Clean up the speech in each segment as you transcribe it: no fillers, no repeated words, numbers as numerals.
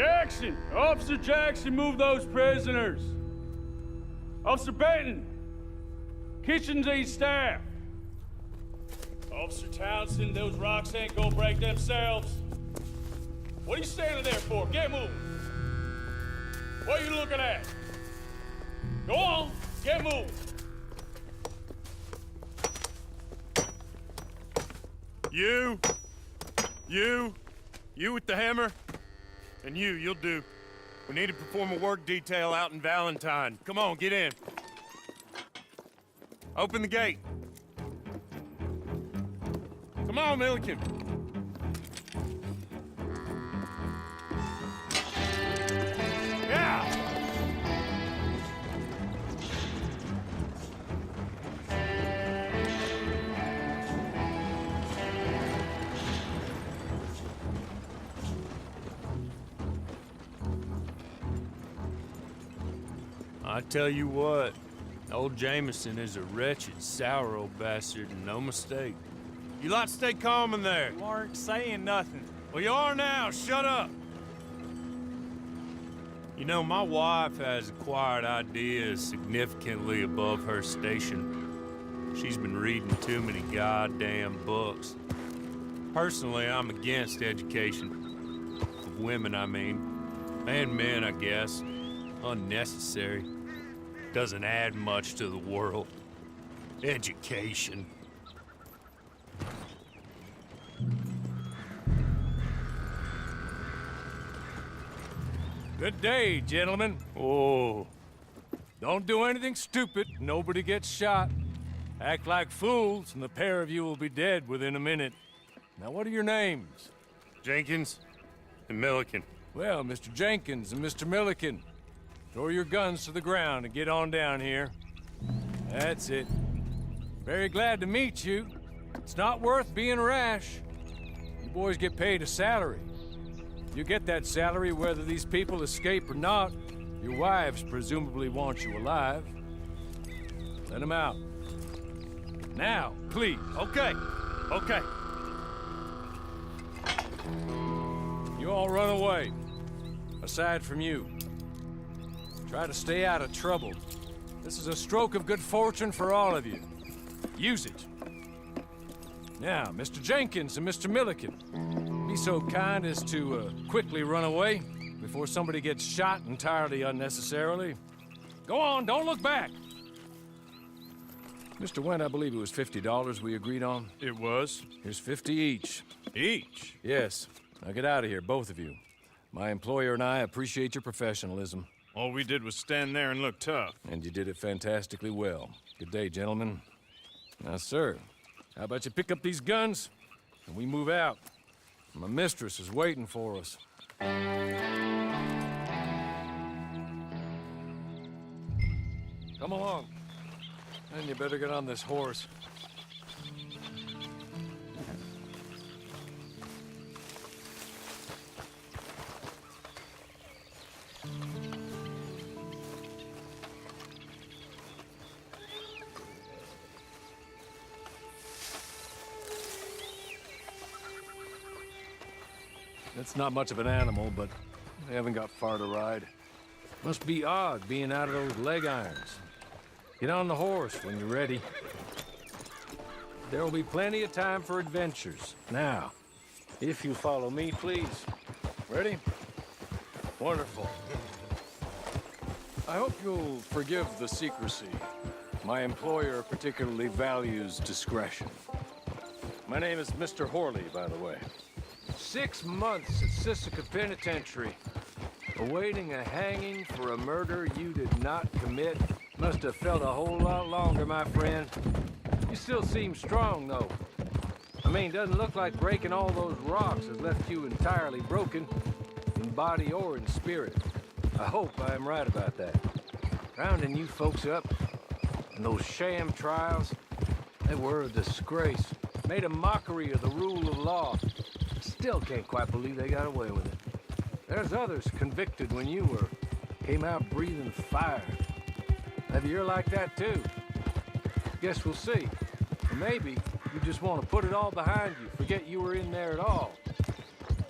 Jackson! Officer Jackson, move those prisoners! Officer Benton! Kitchens and staff! Officer Townsend, those rocks ain't gonna break themselves. What are you standing there for? Get moving! What are you looking at? Go on, get moving! You with the hammer? And you'll do. We need to perform a work detail out in Valentine. Come on, get in. Open the gate. Come on, Milliken. Yeah! I tell you what, old Jameson is a wretched, sour old bastard, and no mistake. You lot stay calm in there. You aren't saying nothing. Well, you are now. Shut up. You know, my wife has acquired ideas significantly above her station. She's been reading too many goddamn books. Personally, I'm against education. Of women, I mean. And men, I guess. Unnecessary. Doesn't add much to the world. Education. Good day, gentlemen. Oh. Don't do anything stupid. Nobody gets shot. Act like fools, and the pair of you will be dead within a minute. Now, what are your names? Jenkins and Milliken. Well, Mr. Jenkins and Mr. Milliken, throw your guns to the ground and get on down here. That's it. Very glad to meet you. It's not worth being rash. You boys get paid a salary. You get that salary whether these people escape or not. Your wives presumably want you alive. Let them out. Now, please. Okay. You all run away. Aside from you. Try to stay out of trouble. This is a stroke of good fortune for all of you. Use it. Now, Mr. Jenkins and Mr. Milliken, be so kind as to quickly run away before somebody gets shot entirely unnecessarily. Go on, don't look back. Mr. Wendt, I believe it was $50 we agreed on. It was. Here's 50 each. Each? Yes. Now get out of here, both of you. My employer and I appreciate your professionalism. All we did was stand there and look tough. And you did it fantastically well. Good day, gentlemen. Now, sir, how about you pick up these guns and we move out? My mistress is waiting for us. Come along. And you better get on this horse. It's not much of an animal, but they haven't got far to ride. Must be odd being out of those leg irons. Get on the horse when you're ready. There will be plenty of time for adventures. Now, if you follow me, please. Ready? Wonderful. I hope you'll forgive the secrecy. My employer particularly values discretion. My name is Mr. Horley, by the way. 6 months at Sisika Penitentiary, awaiting a hanging for a murder you did not commit. Must have felt a whole lot longer, my friend. You still seem strong, though. I mean, doesn't look like breaking all those rocks has left you entirely broken, in body or in spirit. I hope I am right about that. Rounding you folks up, and those sham trials, they were a disgrace. Made a mockery of the rule of law. Still can't quite believe they got away with it. There's others convicted when you were. Came out breathing fire. Maybe you're like that too. Guess we'll see. Or maybe you just want to put it all behind you, forget you were in there at all.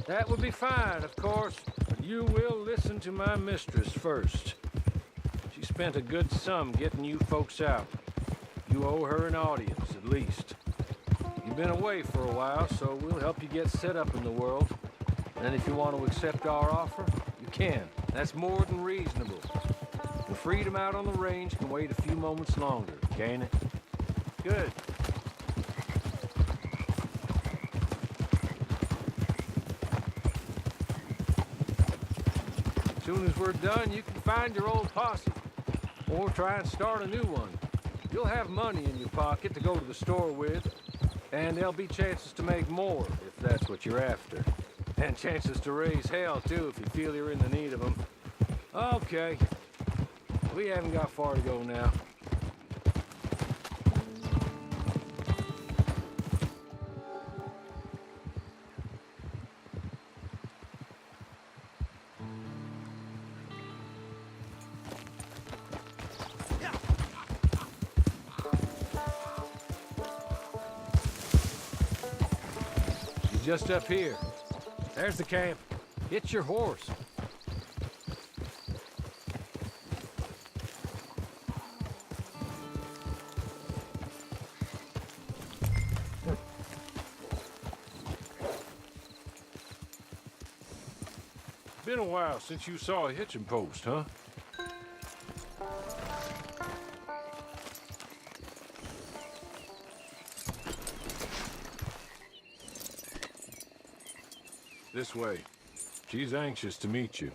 That would be fine, of course, but you will listen to my mistress first. She spent a good sum getting you folks out. You owe her an audience, at least. You've been away for a while, so we'll help you get set up in the world. And if you want to accept our offer, you can. That's more than reasonable. The freedom out on the range can wait a few moments longer, can't it? Good. As soon as we're done, you can find your old posse. Or try and start a new one. You'll have money in your pocket to go to the store with. And there'll be chances to make more, if that's what you're after. And chances to raise hell, too, if you feel you're in the need of them. Okay. We haven't got far to go now. She's just up here. There's the camp. Get your horse. Been a while since you saw a hitching post, huh? This way. She's anxious to meet you.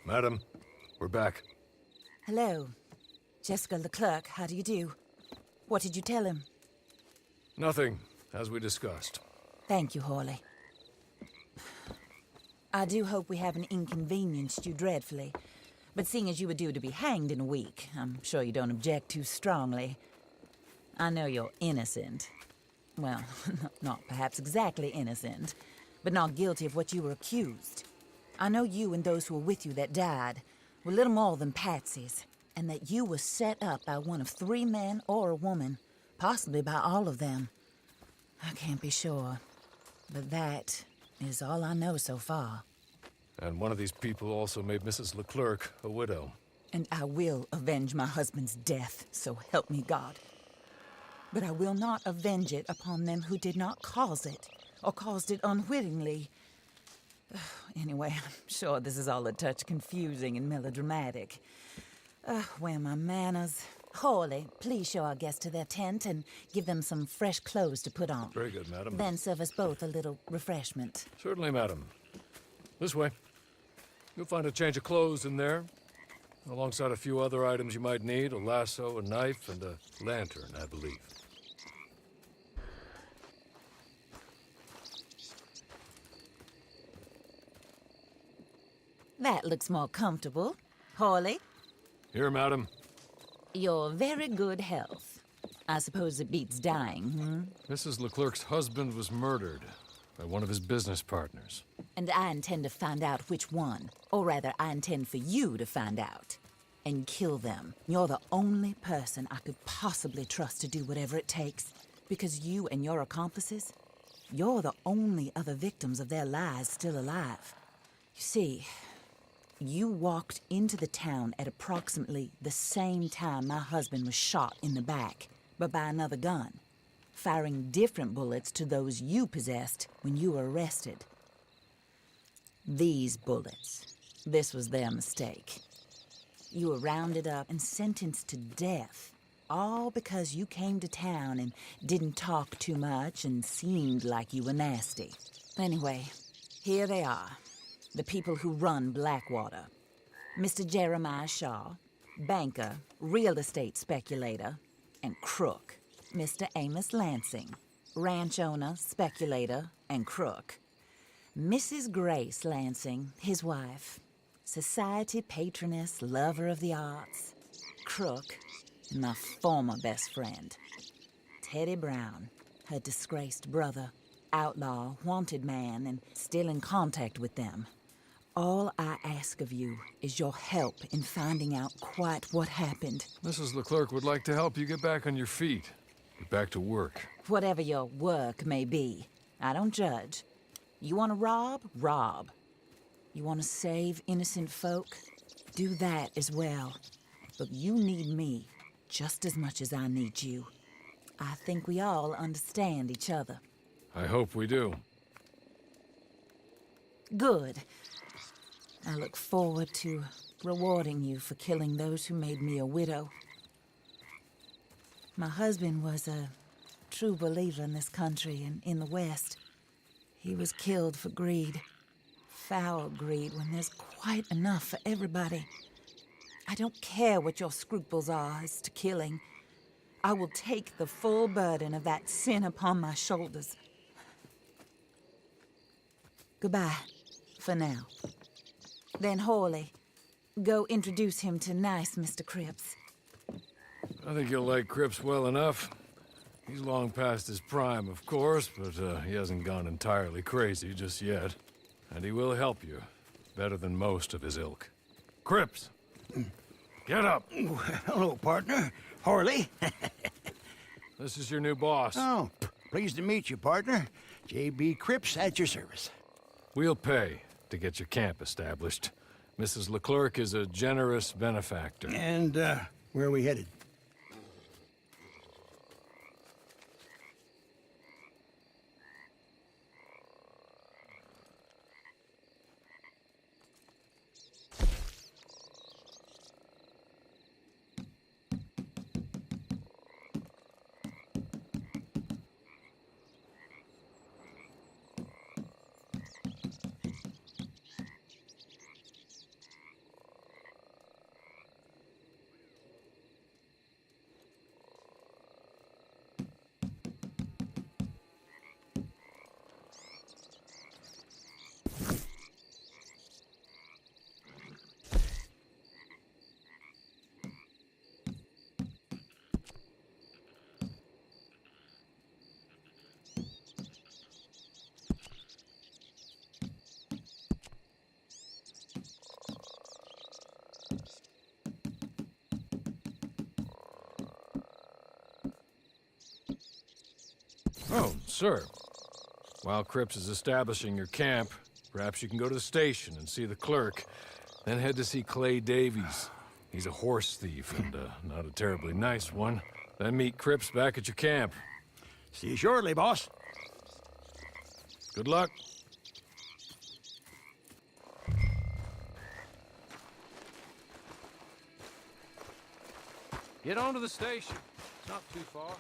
Madam, we're back. Hello. Jessica Leclerc, how do you do? What did you tell him? Nothing, as we discussed. Thank you, Hawley. I do hope we haven't inconvenienced you dreadfully. But seeing as you were due to be hanged in a week, I'm sure you don't object too strongly. I know you're innocent. Well, not perhaps exactly innocent, but not guilty of what you were accused. I know you and those who were with you that died were little more than patsies, and that you were set up by one of 3 men or a woman, possibly by all of them. I can't be sure, but that is all I know so far. And one of these people also made Mrs. Leclerc a widow. And I will avenge my husband's death, so help me God. But I will not avenge it upon them who did not cause it, or caused it unwittingly. Anyway, I'm sure this is all a touch confusing and melodramatic. Where are my manners? Hawley, please show our guests to their tent and give them some fresh clothes to put on. Very good, madam. Then serve us both a little refreshment. Certainly, madam. This way. You'll find a change of clothes in there, alongside a few other items you might need, a lasso, a knife, and a lantern, I believe. That looks more comfortable. Hawley, Here, madam. your very good health. I suppose it beats dying, Mrs. Leclerc's husband was murdered by one of his business partners. And I intend to find out which one. Or rather, I intend for you to find out. And kill them. You're the only person I could possibly trust to do whatever it takes. Because you and your accomplices, you're the only other victims of their lies still alive. You see, you walked into the town at approximately the same time my husband was shot in the back, but by another gun, firing different bullets to those you possessed when you were arrested. These bullets, this was their mistake. You were rounded up and sentenced to death, all because you came to town and didn't talk too much and seemed like you were nasty. Anyway, here they are, the people who run Blackwater. Mr. Jeremiah Shaw, banker, real estate speculator, and crook. Mr. Amos Lansing, ranch owner, speculator, and crook. Mrs. Grace Lansing, his wife, society patroness, lover of the arts, crook, and my former best friend. Teddy Brown, her disgraced brother, outlaw, wanted man, and still in contact with them. All I ask of you is your help in finding out quite what happened. Mrs. Leclerc would like to help you get back on your feet. Get back to work. Whatever your work may be, I don't judge. You want to rob? Rob. You want to save innocent folk? Do that as well. But you need me just as much as I need you. I think we all understand each other. I hope we do. Good. I look forward to rewarding you for killing those who made me a widow. My husband was a true believer in this country and in the West. He was killed for greed. Foul greed when there's quite enough for everybody. I don't care what your scruples are as to killing. I will take the full burden of that sin upon my shoulders. Goodbye, for now. Then Hawley, go introduce him to nice Mr. Cripps. I think you'll like Cripps well enough. He's long past his prime, of course, but he hasn't gone entirely crazy just yet. And he will help you, better than most of his ilk. Cripps! Get up! Hello, partner. Hawley. This is your new boss. Oh, pleased to meet you, partner. J.B. Cripps at your service. We'll pay to get your camp established. Mrs. Leclerc is a generous benefactor. And, where are we headed? Oh, sir. While Cripps is establishing your camp, perhaps you can go to the station and see the clerk, then head to see Clay Davies. He's a horse thief and not a terribly nice one. Then meet Cripps back at your camp. See you shortly, boss. Good luck. Get on to the station. It's not too far.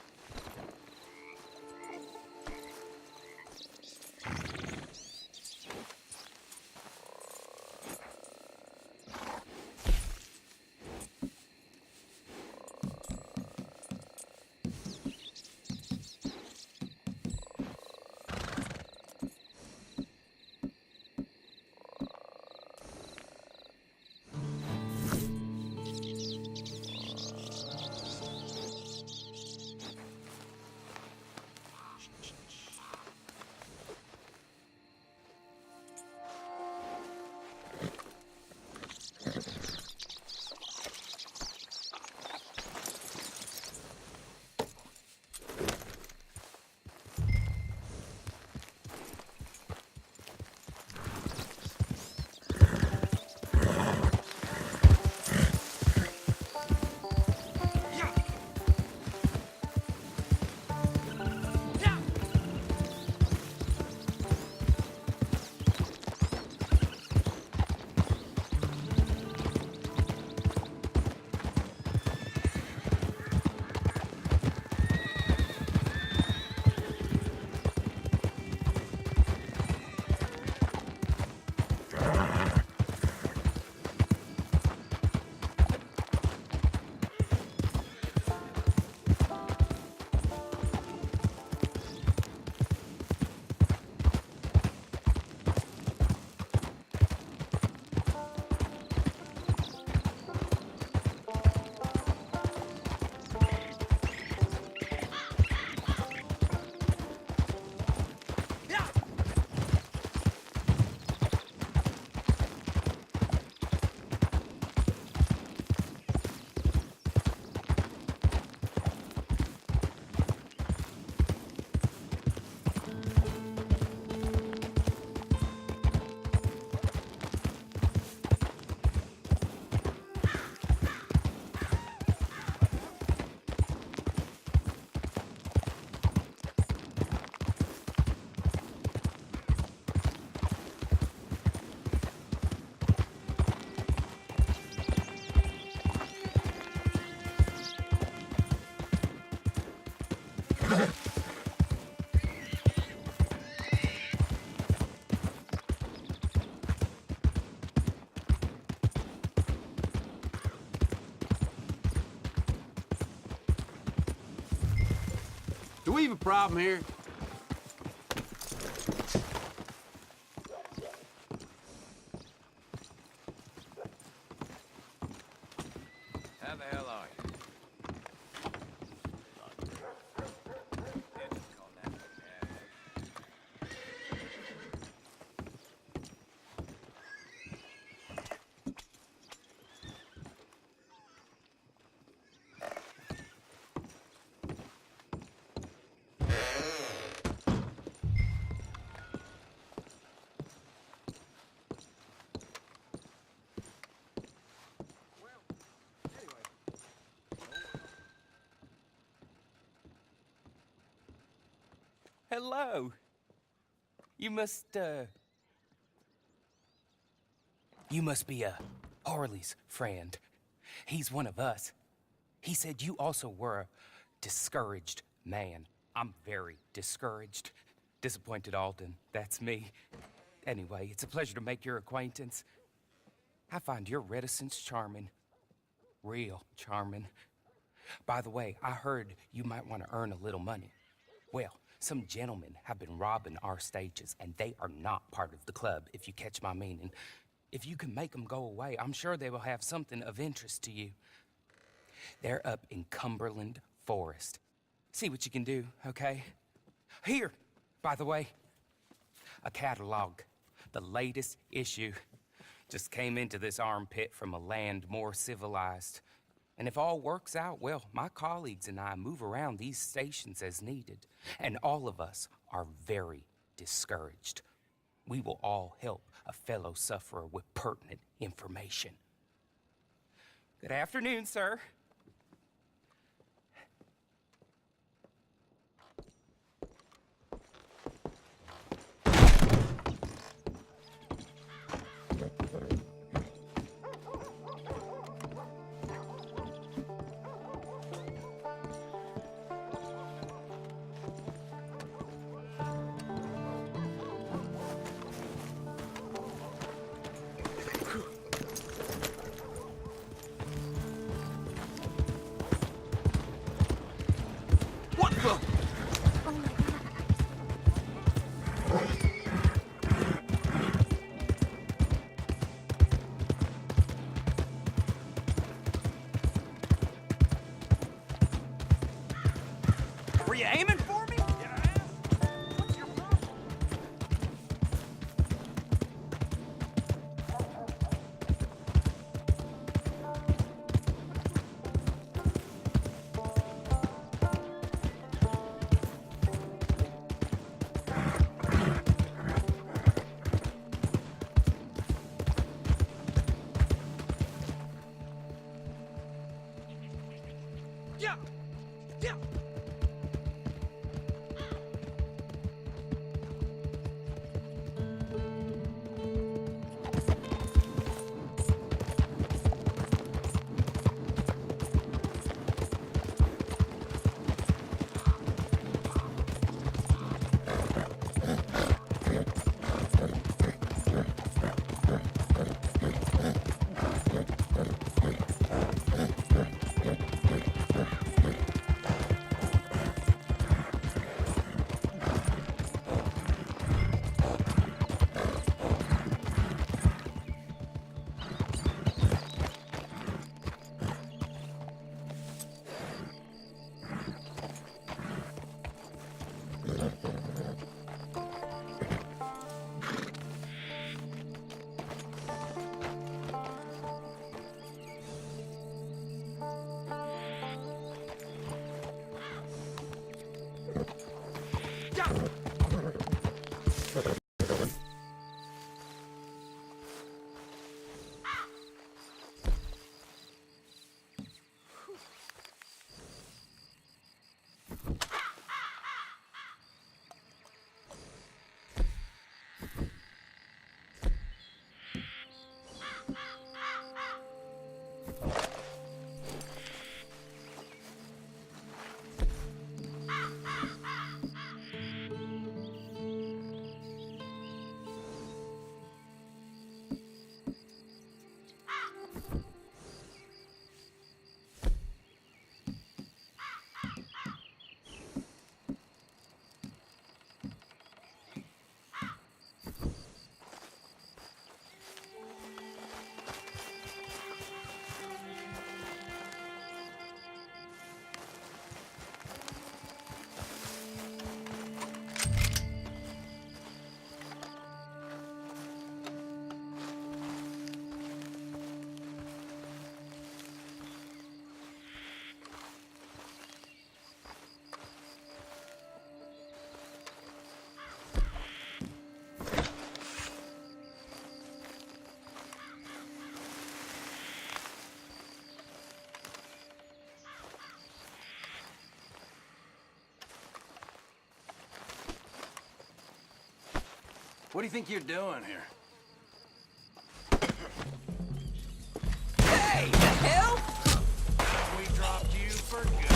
we have a problem here? How the hell are you? Hello. You must be Harley's friend. He's one of us. He said you also were a discouraged man. I'm very discouraged. Disappointed Alden, that's me. Anyway, it's a pleasure to make your acquaintance. I find your reticence charming. Real charming. By the way, I heard you might want to earn a little money. Well, some gentlemen have been robbing our stages, and they are not part of the club, if you catch my meaning. If you can make them go away, I'm sure they will have something of interest to you. They're up in Cumberland Forest. See what you can do, okay? Here, by the way, a catalog. The latest issue. Just came into this armpit from a land more civilized. And if all works out, well, my colleagues and I move around these stations as needed. And all of us are very discouraged. We will all help a fellow sufferer with pertinent information. Good afternoon, sir. Were you aiming for me? What's your problem? Yeah! Yeah! What do you think you're doing here? Hey, the hell? We dropped you for good.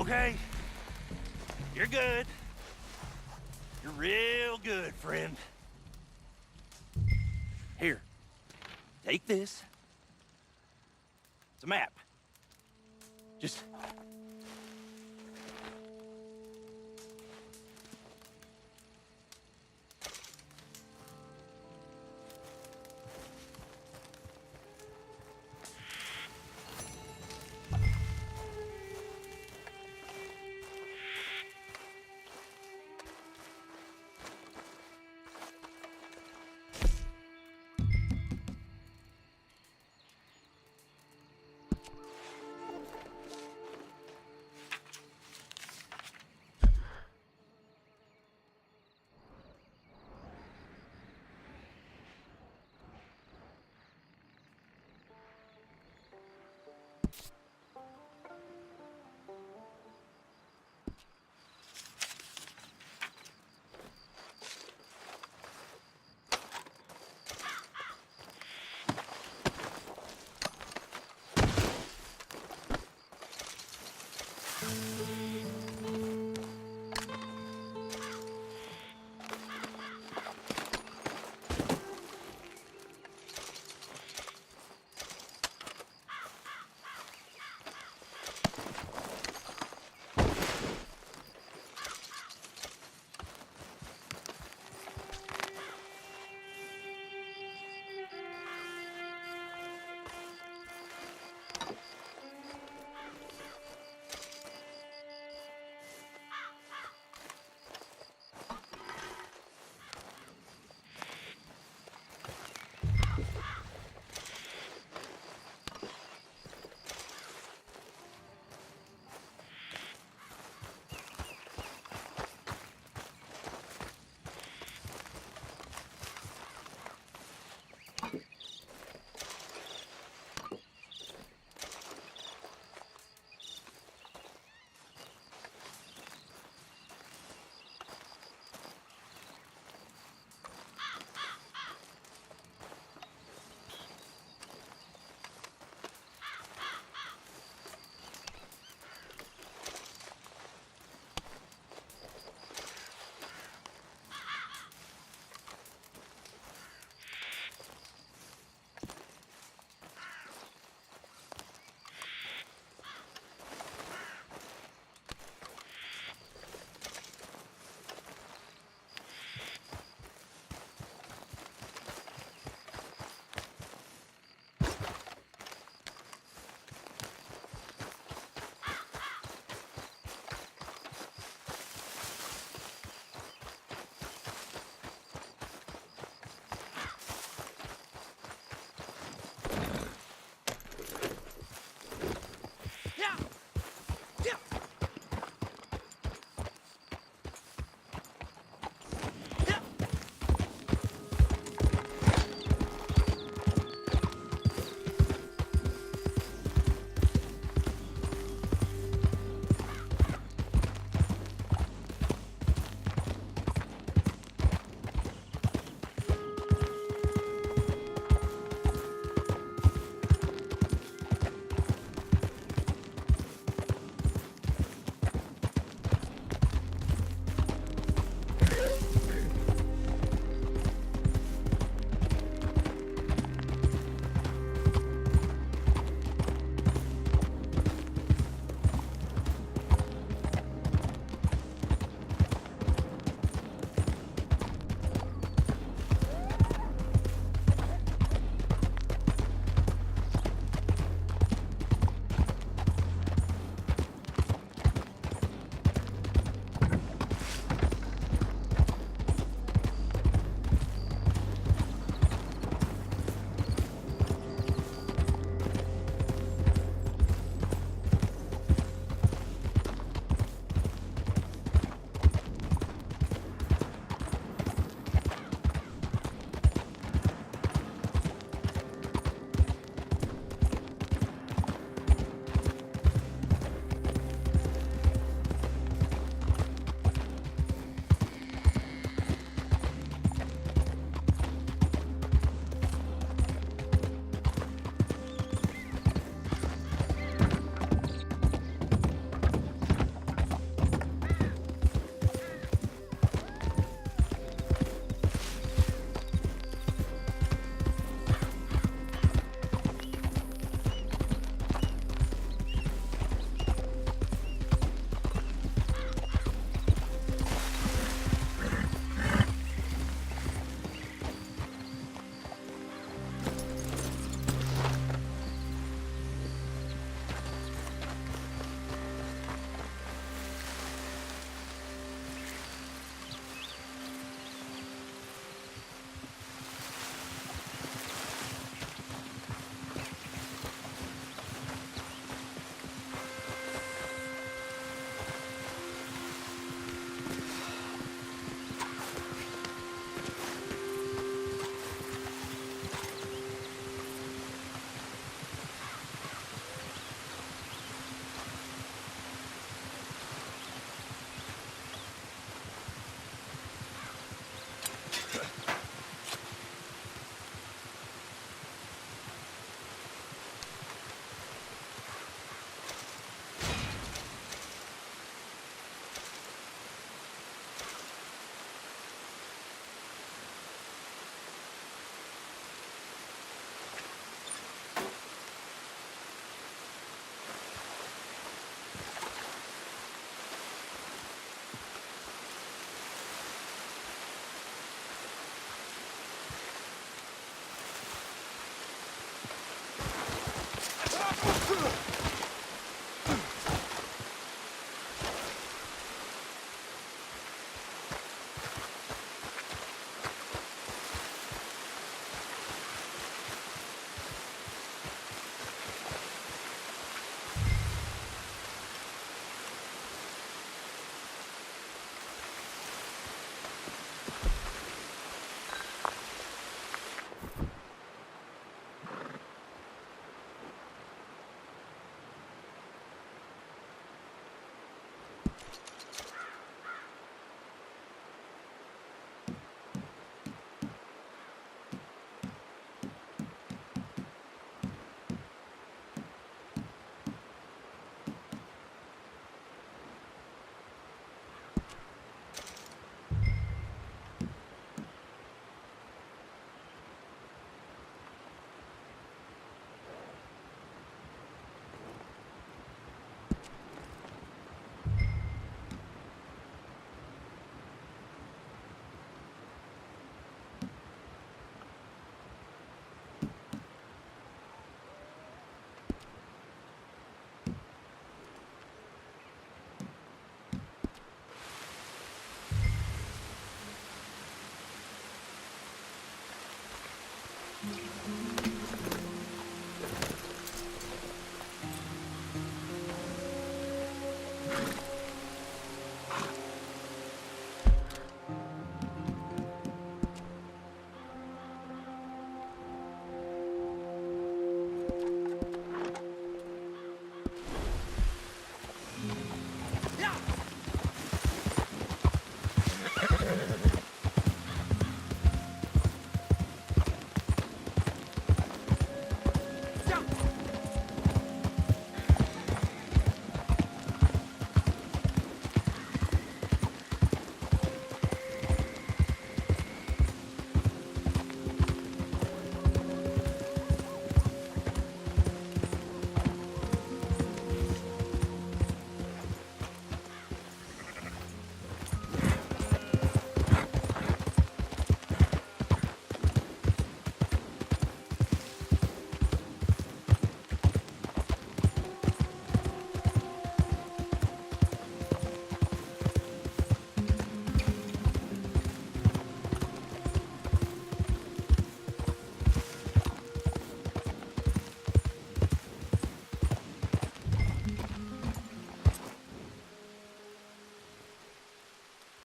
Okay. You're good. You're real good, friend. Here. Take this. It's a map. Just...